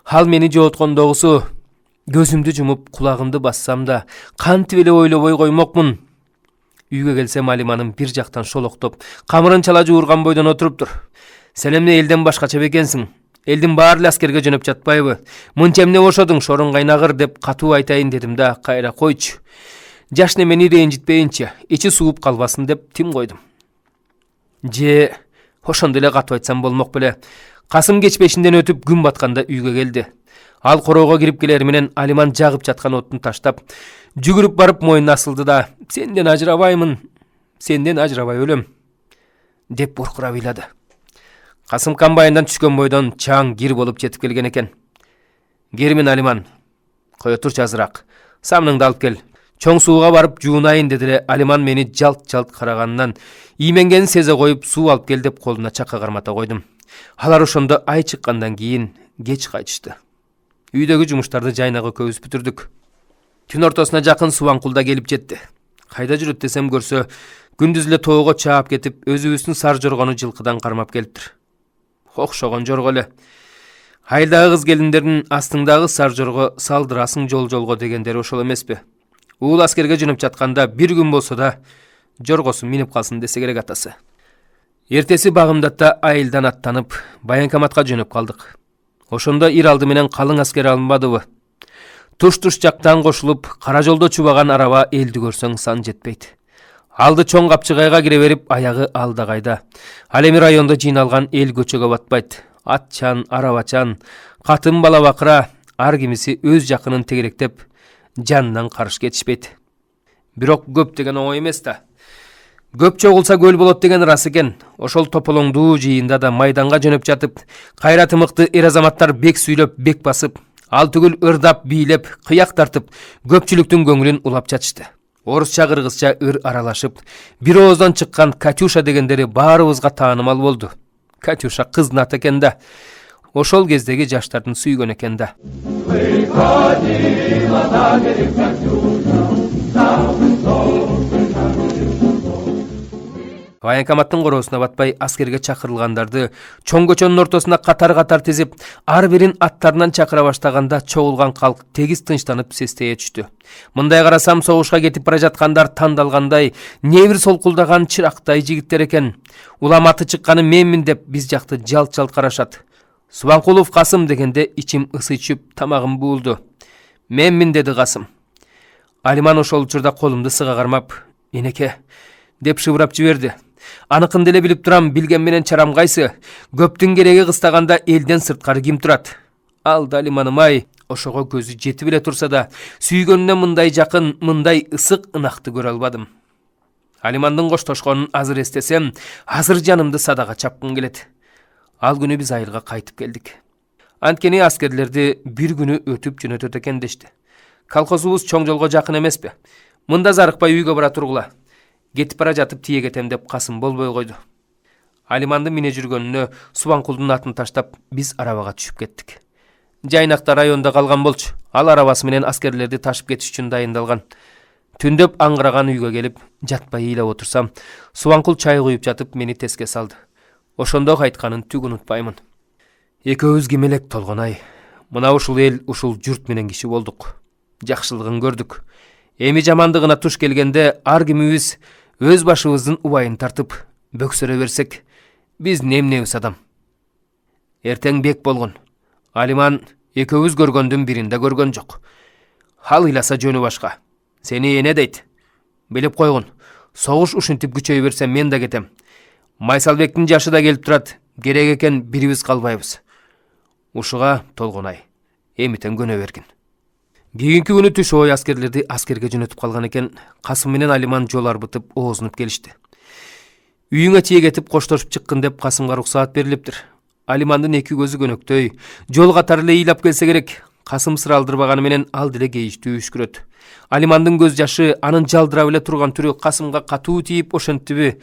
Ал мени жооткондогусу. Көзүмдү жумуп, кулагымды бассам да, кантип эле ойлобой коймокмун. Үйгө келсем Алиманым бир жактан шолоктоп, камырын чала жуурган бойдон отуруптур. Сен эмне элден башкача бекенсиң? Элдин баары эле аскерге жөнөп жатпайбы? Мынча эмне бошодуң, шоруң кайнагыр деп катуу айтайын дедим да, кайра койчу. Жаш немени ренжитпейинчи, ичи сууп калбасын деп тим койдум. Же ошондо эле катуу айтсам болмок беле. Касым кечпешинден өтүп күн батканда үйгө келди. Ал короого кирип келер менен Алиман жагып жаткан оттун таштап, жүгүрүп барып мойнуна асылды да, сенден ажырабаймын, сенден ажырабай өлөм, деп буркурап ыйлады. Касым комбайндан түшкөн бойдон чаң кир болуп жетип келген экен. Кермин Алиман, кое турчу азыраак, самныңды алып кел. Чоң сууга барып жуунайын деди эле Алиман мени жалт-жалт караганынан ийменгенин сезе коюп суу алып кел деп колуна чакка кармата койдум. Алар ошондо ай чыккандан кийин кеч кайтышты. Үйдөгү жумуштарды жайнагы көбүс бүтүрдүк. Түн ортосуна жакын Субанкулда келип жетти. Кайда жүрөт десем көрсө, күндүз эле тоого чаап кетип, өзүбүздүн сар жоргону жылкыдан кармап келиптир. Окшогон жорго эле. Айылдагы кыз келиндердин астыңдагы сар жорго салдырасың жол-жолго дегендери ошол эмеспи? Уул аскерге жөнөп жатканда бир күн болсо да жоргосун минип калсын десе керек атасы. Эртеси багымдатта айылдан аттанып, Баянкаматка жөнөп калдык. Ошондо ир алды менен калың аскер алынбадыбы? Туш-туш жактан кошулуп, кара жолдо чубаган араба элди көрсөң сан жетпейт. Алды чоң капчыгайга кире берип, аягы алда кайда. Ал эми райондо жыйналган эл көчөгө батпайт. Атчан, арабачан, катын бала бакыра, ар кимиси өз жакынын тегеректеп, жанынан карыш кетишпейт. Бирок көп деген оңой эмес да. Көп чогулса көл болот деген рас экен. Ошол тополоңдуу жыйында да майданга жөнөп жатып, кайраты мыкты эр азаматтар бек сүйлөп, бек басып, ал түгүл ырдап, бийлеп, кыяк тартып, көпчүлүктүн көңүлүн улап жатышты. Орусча, кыргызча ыр аралашып, бир ооздон чыккан Катюша дегендери баарыбызга таанымал болду. Катюша кыздын аты экен да. Ошол кездеги жаштардын сүйгөн экен да. Выходила на берег Катюша, Военкоматтын короосуна батпай аскерге чакырылгандарды чоң көчөнүн ортосуна катар тизип, ар бирин аттарынан чакыра баштаганда чогулган калк тегиз тынчтанып сестее түштү. Мындай карасам согушка кетип бара жаткандар тандалгандай, небир солкулдаган чырактай жигиттер экен. Улам аты чыкканы менмин деп биз жакты жалт карашат. Субанкулов Касым дегенде ичим ысы түшүп, тамагым буулду. Менмин деди Касым. Алиман ошол учурда колумду сыга кармап, «Энеке» деп шыбырап жиберди. Аныкын деле билип турам, билген менен чарам кайсы? Көптүн кереги кыстаганда элден сырткары ким турат? Ал да Алиманым-ай, ошого көзү жетип эле турса да, сүйгөнүнө мындай жакын, мындай ысык ынакты көрө албадым. Алимандын коштошконун азыр эстесем, азыр жанымды садага чапкым келет. Ал күнү биз айылга кайтып келдик. Анткени аскерлерди бир күнү өтүп жөнөтөт экен дешти. Колхозубуз чоң жолго жакын эмеспи? Мында зарыкпай үйгө бара тургула. Кетип бара жатып тие кетем деп Касым болбой койду. Алимандын мине жүргөнүнө Субанкулдун атын таштап, биз арабага түшүп кеттик. Жайнакта районда калган болчу. Ал арабасы менен аскерлерди ташып кетиш үчүн дайындалган. Түндөп аңгыраган үйгө келип, жатпай ыйлап отурсам, Субанкул чай куюп жатып мени теске салды. Ошондо айтканын түк унутпаймын. Экөөбүз ким элек Толгон-ай. Мына ушул эл, ушул журт менен киши болдук. Жакшылыгын көрдүк. Эми жамандыгына туш келгенде ар кимибиз өз башыбыздын убайын тартып бөксөрө берсек, биз немнебиз адам. Эртең бек болгон. Алиман экөөбүз көргөндүн биринде көргөн жок. Ал ыйласа жөнү башка. Сени эне дейт. Билип койгун. Согуш ушинтип күчөй берсе мен да кетем. Майсалбектин жашы да келип турат. Керек экен бирибиз калбайбыз. Ушуга Толгон-ай, эмитен көнө бергин. Кийинки күнү түш ой аскерлерди аскерге жөнөтүп калган экен. Касым менен Алиман жол арбытып оозунуп келишти. Үйүңө тие кетип коштошуп чыккын деп Касымга уруксаат берилиптир. Алимандын эки көзү көнөктөй, жол катары эле ыйлап келсе керек. Касым сыр алдырбаганы менен ал деле кейиштүү үшкүрөт. Алимандын көз жашы анын жалдырап эле турган түрү Касымга катуу тийип ошентиби?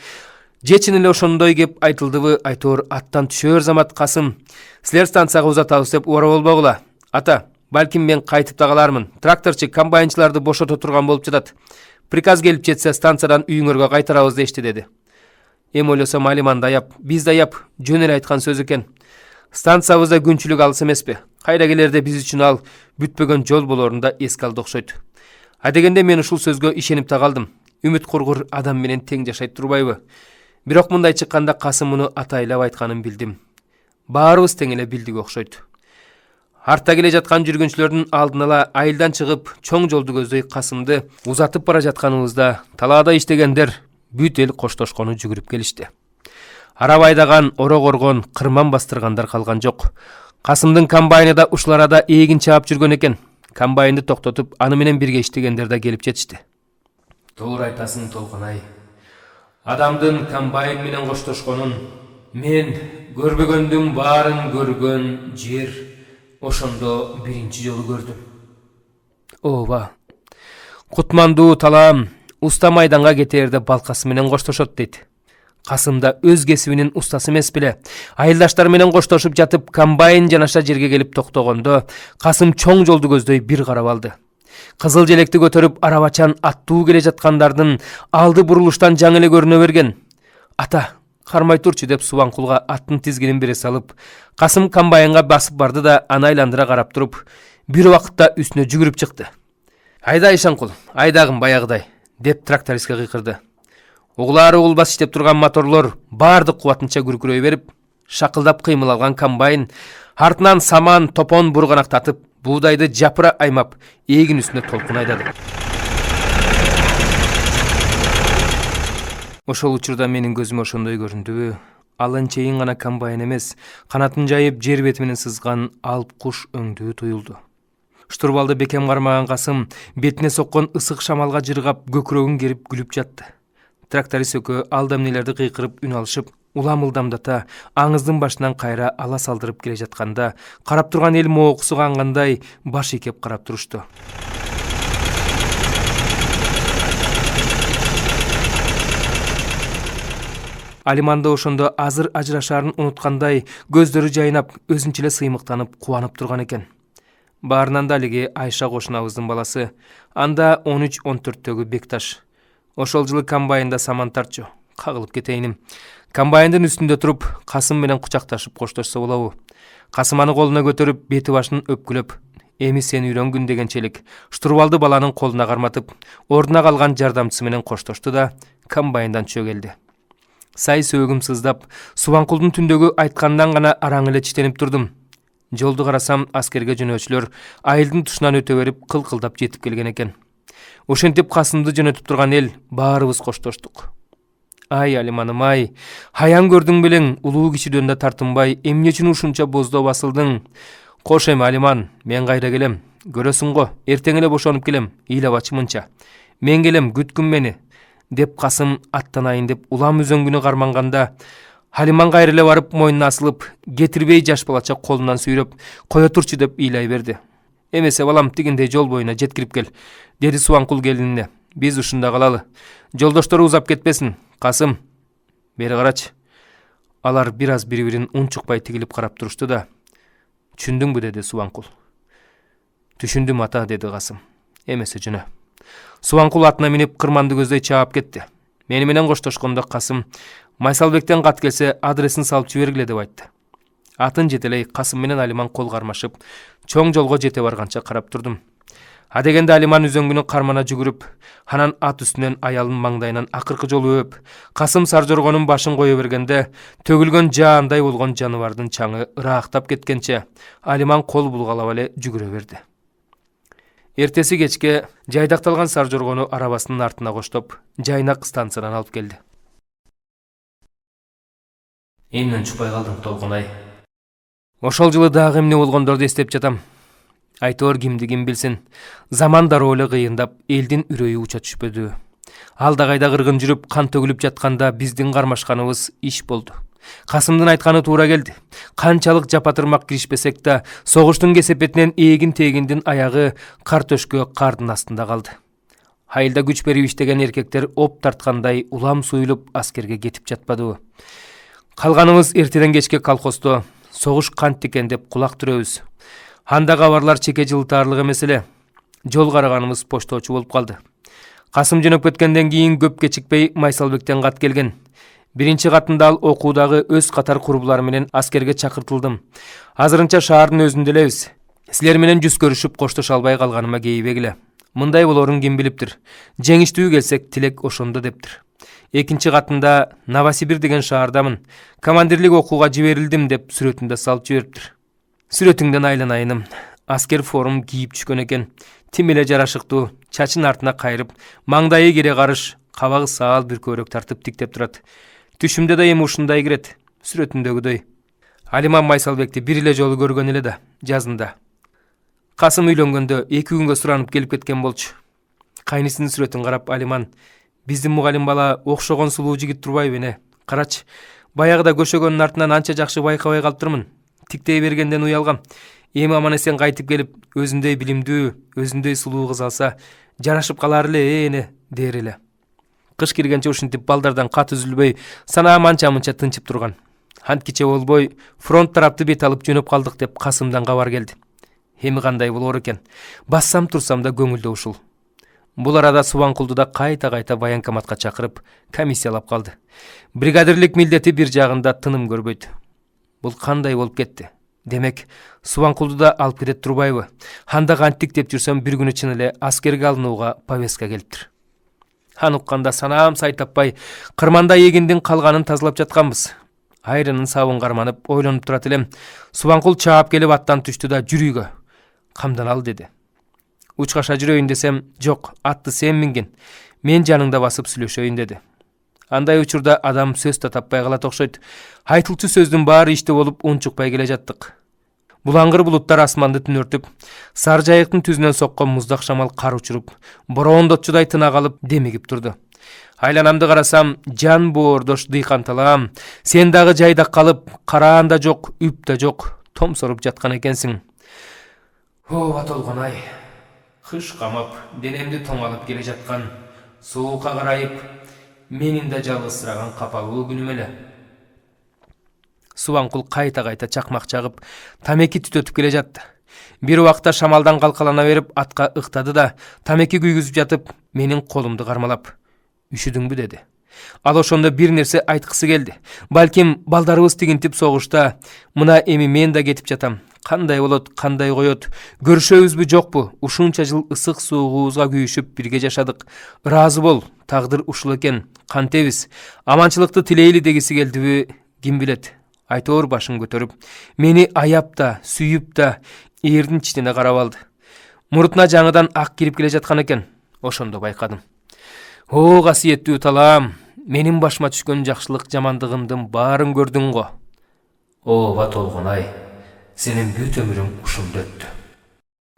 Же чын эле ошондой кеп айтылдыбы? Айтор аттан түшөр замат Касым, силер станцияга узатабыз деп убара болбогула. Ата, балким мен кайтып да калармын. Тракторчу комбайнчыларды бошото турган болуп жатат. Приказ келип жетсе станциядан үйүңөргө кайтарабыз дешти деди. Эми ойлосом Алиман да аяп, биз да аяп, жөн эле айткан сөз экен. Станциябызда күнчүлүк алыс эмеспи? Кайра келерде биз үчүн ал бүтпөгөн жол болорун да эске алды окшойт. Адегенде мен ушул сөзгө ишенип та калдым. Үмүт кургур адам менен тең жашайт турбайбы? Бирок мындай чыкканда Касым муну атайлап айтканын билдим. Баарыбыз тең эле билдик окшойт. Артта келе жаткан жүргүнчүлөрдүн алдын ала айылдан чыгып, чоң жолду көздөй Касымды узатып бара жатканыбызда талаада иштегендер бүт эл коштошкону жүгүрүп келишти. Араба айдаган, оро коргон, кырман бастыргандар калган жок. Касымдын комбайны да ушул арада эгин чаап жүргөн экен. Комбайнды токтотуп, аны менен бирге иштегендер да келип жетишти. Туура айтасың Толгон-ай. Адамдын комбайн менен коштошконун мен көрбөгөндүн баарын көргөн жер ошондо биринчи жолу көрдүм. Ооба. Кутмандуу талаам уста майданга кетээрде балкасы менен коштошот дейт. Касым да өз кесибинин устасы эмес беле. Айылдаштар менен коштошуп жатып, комбайн жанаша жерге келип токтогондо, Касым чоң жолду көздөй бир карап алды. Кызыл желекти көтөрүп арабачан аттуу келе жаткандардын алды бурулуштан жаңы эле көрүнө берген. Ата, кармай турчу деп Субанкулга аттын тизгинин бере салып, Касым комбайнга басып барды да аны айландыра карап туруп, бир убакытта үстүнө жүгүрүп чыкты. Айда Ишанкул, айдагым баягыдай деп трактористке кыйкырды. Угулары угулбас иштеп турган моторлор бардык кубатынча күркүрөй берип, шакылдап кыймыл алган комбайн артынан саман, топон бурганактатып, буудайды жапыра аймап, эгин үстүнө толкун айдады. Ошол учурда менин көзүмө ошондой көрүндүбү? Ал анчейин гана комбайн эмес, канатын жайып жер бети менен сызган алып куш өңдүү туюлду. Штурвалды бекем кармаган Касым бетине соккон ысык шамалга жыргап, көкүрөгүн керип күлүп жатты. Тракторист экөө алда эмнелерди кыйкырып үн алышып, улам ылдамдата аңыздын башынан кайра ала салдырып келе жатканда, карап турган эл моокусу кангандай баш ийкеп карап турушту. Алиманда ошондо азыр ажырашаарын унуткандай көздөрү жайнап, өзүнчө эле сыймыктанып, кубанып турган экен. Баарынан да алиги Айша кошунабыздын баласы, анда 13-14-төгү Бекташ. Ошол жылы комбайнда саман тартчу. Кагылып кетейиним. Комбайндын үстүндө туруп, Касым менен кучакташып коштошсо болобу? Касым аны колуна көтөрүп, бети башын өпкүлөп, эми сен үйрөнгүн дегенчелик штурвалды баланын колуна карматып, ордуна калган жардамчысы менен коштошту да комбайндан түшө келди. Сай сөөгүм сыздап, Субанкулдун түндөгү айтканынан гана араң эле читенип турдум. Жолду карасам, аскерге жөнөөчүлөр айылдын тушунан өтө берип, кылкылдап жетип келген экен. Ошентип Касымды жөнөтүп турган эл баарыбыз коштоштук. Ай Алиманым ай, хаян көрдүң белең, улуу кишиден да тартынбай, эмне үчүн ушунча боздоо басылдың? Кош эми Алиман, мен кайра келем. Көрөсүң го, эртең эле бошонуп келем, ыйлабачы мынча. Мен келем, күткүн мени, деп Касым аттанайын деп улам үзөңгүнө карманганда, Алиман кайра эле барып мойнуна асылып, кетирбей жаш балача колунан сүйрөп, кое турчу деп ыйлай берди. Эмесе балам тигиндей жол боюна жеткирип кел, деди Субанкул келинине. Биз ушунда калалы. Жолдоштору узап кетпесин. Касым, бери карачы. Алар бир аз бири-бирин унчукпай тигилип карап турушту да. Түшүндүңбү, деди Субанкул. Түшүндүм ата, деди Касым. Эмесе жөнө. Субанкул атына минип кырманды көздөй чаап кетти. Мени менен коштошкондо Касым Майсалбектен кат келсе адресин салып жибергиле деп айтты. Атын жетелей Касым менен Алиман кол кармашып, чоң жолго жете барганча карап турдум. Адегенде Алиман үзөңгүнүн кармана жүгүрүп, анан ат үстүнөн аялын маңдайынан акыркы жолу өп, Касым саржоргонун башын кое бергенде, төгүлгөн жаандай болгон жаныбардын чаңы ыраактап кеткенче, Алиман кол булгалап эле жүгүрө берди. Эртеси кечке жайдакталган саржоргону арабасынын артына коштоп, Жайнак станциядан алып келди. Эмнен чукпай калдың, Толкунай? Ошол жылы дагы эмне болгондорду эстеп жатам. Айтор кимди ким билсин. Заман дароо эле кыйындап, элдин үрөйү уча түшпөдү. Алда кайда кыргын жүрүп, кан төгүлүп жатканда биздин кармашканыбыз иш болду. Касымдын айтканы туура келди. Канчалык жапатырмак киришпесек да, согуштун кесепетинен эгин тегиндин аягы кар төшкө кардын астында калды. Айылда күч берип иштеген эркектер оп тарткандай улам суюлуп аскерге кетип жатпадыбы? Калганыбыз эртеден кечке колхоздо согуш кантип экен деп кулак түрөбүз. Анда кабарлар чеке жылтаарлык эмес эле. Жол караганыбыз пошточу болуп калды. Касым жөнөп кеткенден кийин көп кечикпей Майсалбектен кат келген. Биринчи катында ал окуудагы өз катар курбулары менен аскерге чакыртылдым. Азырынча шаардын өзүндө элебиз. Силер менен жүз көрүшүп коштоша албай калганыма кейбегиле. Мындай болорун ким билиптир. Жеңиштүү келсек тилек ошондо дептир. Экинчи катында Новосибир деген шаардамын. Командирлик окууга жиберилдим деп сүрөтүндө салып жибериптир. Сүрөтүңдөн айланайыным. Аскер форм кийип түшкөн экен. Тим эле жарашыктуу, чачын артына кайрып, маңдайы кере карыш, кабагы саал бир көрөк тартып тиктеп турат. Түшүмдө да эми ушундай кирет, сүрөтүндөгүдөй. Алиман Майсалбекти бир эле жолу көргөн эле да, жазында. Касым үйлөнгөндө 2 күнгө суранып келип кеткен болчу. Кайнысынын сүрөтүн карап Алиман: "Биздин мугалим бала окшогон сулуу жигит турбайбы эне? Карачы, баягыда көшөгөнүн артынан анча жакшы байкабай калыптырмын. Тиктей бергенден уялгам. Эми аман эсен кайтып келип, өзүндөй билимдүү, өзүндөй сулуу кыз алса, жарашып калар эле эне" дер эле. Кыш киргенче ушинтип балдардан кат үзүлбөй, санаам анча-мынча тынчып турган. Анткиче болбой, фронт тарапты бет алып жөнөп калдык деп Касымдан кабар келди. Эми кандай болор экен? Бассам турсам да көңүлдө ушул. Бул арада Субанкулду да кайта военкоматка чакырып, комиссиялап калды. Бригадирлик милдети бир жагында тыным көрбөйт. Бул кандай болуп кетти? Демек, Субанкулду да алып кетет турбайбы? Анда кантип деп жүрсөм, бир күнү чын эле аскерге алынууга повестка келиптир. Аны укканда санаам сай таппай, кырманда эгиндин калганын тазалап жатканбыз. Айрынын сабын карманып, ойлонуп турат элем. Субанкул чаап келип аттан түштү да жүрүүгө камданал деди. Учкаша жүрөйүн десем, жок, атты сен минген, мен жаныңда басып сүйлөшөйүн деди. Андай учурда адам сөз да таппай калат окшойт. Айтылчу сөздүн баары иште болуп унчукпай келе жаттык. Булаңгыр булуттар асманды түнөртүп, сар жайыктын түзүнөн соккон муздак шамал кар учуруп, бороондотчудай тына калып демигип турду. Айланамды карасам, жан боордош дыйкан талаам, сен дагы жайда калып, караан да жок, үп да жок, томсоруп жаткан экенсиң. Ооба Толгонай, кыш камап, денемди тоңалып келе жаткан, суукка карайып, менин да жалгызсыраган капалуу күнүм эле. Субанкул кайта чакмак чагып, тамеки түтөтүп келе жатты. Бир убакта шамалдан калкалана берип, атка ыктады да, тамеки күйгүзүп жатып, менин колумду кармалап: "Үшүдүңбү?" деди. Ал ошондо бир нерсе айткысы келди. Балким балдарыбыз тигинтип согушта, мына эми мен да кетип жатам. Кандай болот, кандай коет? Көрүшөбүзбү, жокпу? Ушунча жыл ысык суугубузга күйүшүп бирге жашадык. Ыраазы бол, тагдыр ушул экен. Кантебиз? Аманчылыкты тилейли дегиси келдиби? Ким билет? Айтор башын көтөрүп, мени аяп да, сүйүп да, эрдин читине карап алды. Мурутуна жаңыдан ак кирип келе жаткан экен. Ошондо байкадым. О, касиеттүү талаам, менин башыма түшкөн жакшылык жамандыгымдын баарын көрдүң го. Ооба Толгонай, сенин бүт өмүрүң ушунда өттү.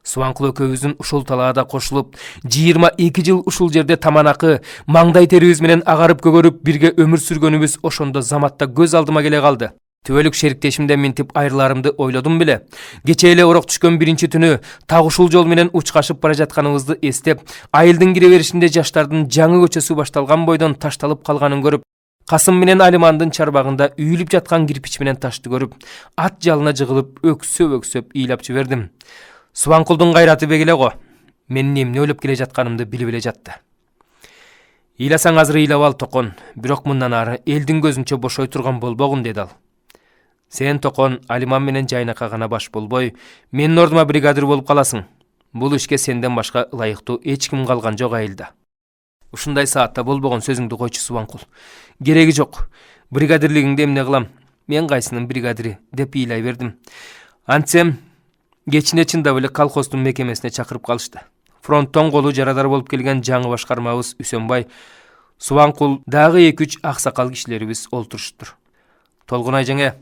Субанкул экөөбүздүн ушул талаада кошулуп, 22 жыл ушул жерде таманакы, маңдай терибиз менен агарып көгөрүп бирге өмүр сүргөнүбүз ошондо заматта көз алдыма келе калды. Түбөлүк шериктешимден минтип айрыларымды ойлодум беле. Кечээ эле орок түшкөн биринчи түнү так ушул жол менен учкашып бара жатканыбызды эстеп, айылдын кире беришинде жаштардын жаңы көчөсү башталган бойдон ташталып калганын көрүп, Касым менен Алимандын чарбагында үйүлүп жаткан кирпич менен ташты көрүп, ат жалына жыгылып өксөп ыйлап жибердим. Субанкулдун кайраты бек эле го. Менин эмне ойлоп келе жатканымды билип эле жатты. Ыйласаң азыр ыйлап ал Токон, бирок мындан ары элдин көзүнчө бошой турган болбогун, деди ал. Сен Токон Алиман менен жайнакка гана баш болбой, менин ордума бригадир болуп каласың. Бул ишке сенден башка ылайыктуу эч ким калган жок айылда. Ушундай саатта болбогон сөзүңдү койчу Субанкул. Кереги жок. Бригадирлигиңди эмне кылам? Мен кайсынын бригадири деп ыйлай бердим. Антсем кечине чындап эле колхоздун мекемесине чакырып калышты. Фронттон колу жарадар болуп келген жаңы башкармабыз Үсөнбай, Субанкул дагы 2-3 аксакал кишилерибиз олтуруштур. Толгонай жеңе,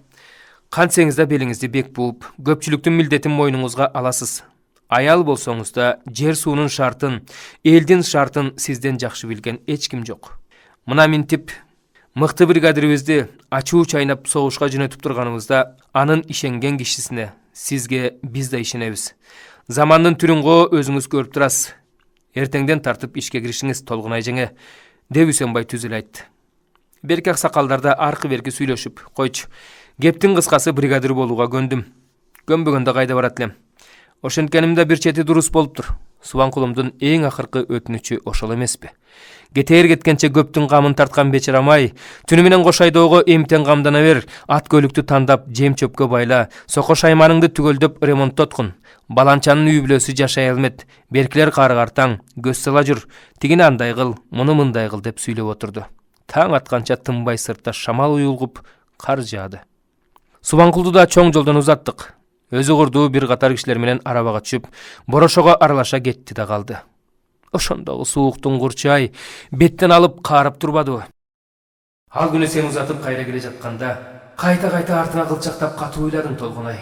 кантсеңиз да белиңизди бек бууп, көпчүлүктүн милдетин мойнуңузга аласыз. Аял болсоңуз да жер суунун шартын, элдин шартын сизден жакшы билген эч ким жок. Мына минтип мыкты бригадирибизди ачуу чайнап согушка жөнөтүп турганыбызда, анын ишенген кишисине, сизге биз да ишенебиз. Замандын түрүн го өзүңүз көрүп турасыз. Эртеңден тартып ишке киришиңиз Толгонай жеңе, деп Үсөнбай түзүл айтты. Берки аксакалдар да аркы берки сүйлөшүп, койчу. Кептин кыскасы бригадир болууга көндүм. Көнбөгөндө кайда барат элем. Ошенткенимде бир чети дурус болуптур. Субанкулумдун эң акыркы өтүнүчү ошол эмеспи? Кетээр кеткенче көптүн камын тарткан бечарамай, түнү менен кош айдоого эмтен камдана бер, ат көлүктү тандап, жем чөпкө байла, сoko шайманыңды түгөлдөп ремонттоткун. Баланчанын үй бүлөсү жашай алмет, беркилер карыгартаң, көз сала жүр, тигини андай кыл, муну мындай кыл деп сүйлөп отурду. Таң атканча тынбай сыртта шамал уюлгуп, кар жаады. Субанкулду да чоң жолдон узаттык. Өзү курдуу бир катар кишилер менен арабага түшүп, борошого аралаша кетти да калды. Ошондогу сууктун курчай беттен алып карып турбадыбы? Ал күнү сен узатып кайра келе жатканда, кайта артына кылчактап катуу ыйладым Толгонай.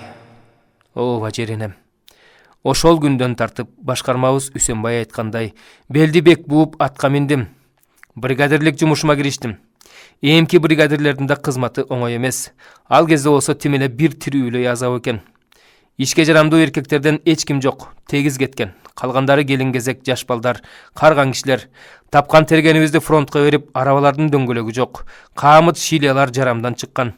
Ооба жеренем. Ошол күндөн тартып башкармабыз Үсөнбай айткандай, белди бек бууп атка миндим. Бригадирлик жумушума кириштим. Эмки бригадирлердин да кызматы оңой эмес. Ал кезде болсо тим эле бир тирүүлөй азап экен. Ишке жарамдуу эркектерден эч ким жок, тегиз кеткен. Калгандары келин-кезек жаш балдар, карган кишилер. Тапкан тергенибизди фронтко берип, арабалардын дөңгөлөгү жок. Камыт шилиялар жарамдан чыккан.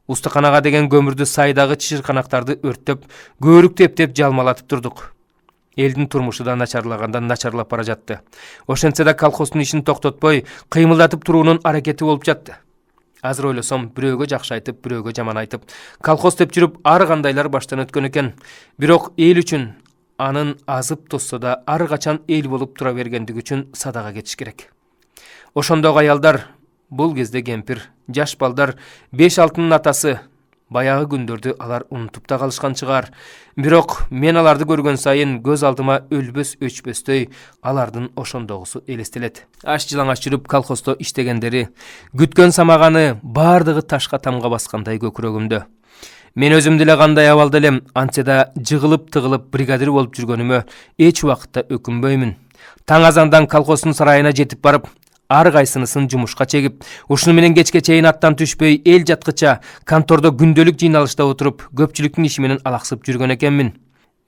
Устаканага деген көмүрдү сайдагы чышырканактарды өрттөп, көөрүктү эптеп жалмалатып турдук. Элдин турмушу да начарлагандан начарлап бара жатты. Ошентсе да колхоздун ишин токтотпой, кыймылдатып туруунун аракети болуп жатты. Азыр ойлосом, бирөөгө жакшы айтып, бирөөгө жаман айтып, колхоз деп жүрүп ар кандайлар баштан өткөн экен. Бирок эл үчүн анын азып тосса да ар качан эл болуп тура бергендиги үчүн садага кетиш керек. Ошондогу аялдар, бул кезде кемпир, жаш балдар, 5-6-нын атасы, баягы күндөрдү алар унутуп да калышкан чыгар. Бирок мен аларды көргөн сайын көз алдыма өлбөс өчпөстөй алардын ошондогусу элестелет. Аш жылаңаш жүрүп колхоздо иштегендери, күткөн самаганы бардыгы ташка тамга баскандай көкүрөгүмдө. Мен өзүм деле кандай абалда элем, антсе да жыгылып тыгылып бригадир болуп жүргөнүмө эч убакытта өкүнбөймүн. Таң азандан колхоздун сарайына жетип барып, ар кайсынысын жумушка чегип, ушуну менен кечке чейин аттан түшпөй, эл жаткыча контордо күндөлүк жыйналышта отуруп, көпчүлүктүн иши менен алаксып жүргөн экенмин.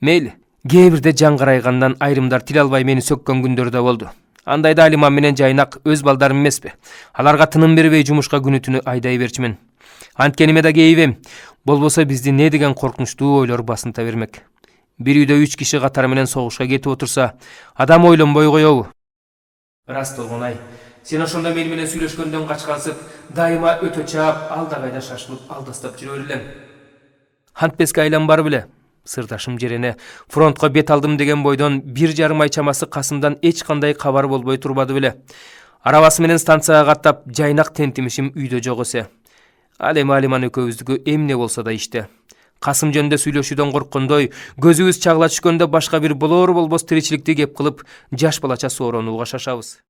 Мейли, кээ бирде жан карайгандан айрымдар тил албай мени сөккөн күндөр да болду. Андайда Алиман менен Жайнак өз балдарым эмеспи? Аларга тыным бербей жумушка күнү-түнү айдай берчимин. Анткениме да кейибем, болбосо бизди не деген коркунучтуу ойлор басынта бермек. Бир үйдө 3 киши катары менен согушка кетип отурса, адам ойлонбой коебу? Рас Толгонай, Sen ошондо мени менен сүйлөшкөндөн качкансып, дайыма өтө чаап, алда кайда шашылып, алдастап жүрө элем. Хантпеске айланбар беле. Сырдашым Жерене фронтко бет алдым деген бойдон 1,5 ай чамасы Касымдан эч кандай кабар болбой турбады беле. Арабасы менен станцияга каттап, жайнак тентимишим үйдө жок эсе. Ал эми Алиман экөөбүздүкү эмне болсо да иште. Касым жөнүндө сүйлөшүүдөн корккондой, көзүбүз чагыла түшкөндө башка бир болор болбос тиричиликти кеп кылып, жаш балача сооронууга шашабыз.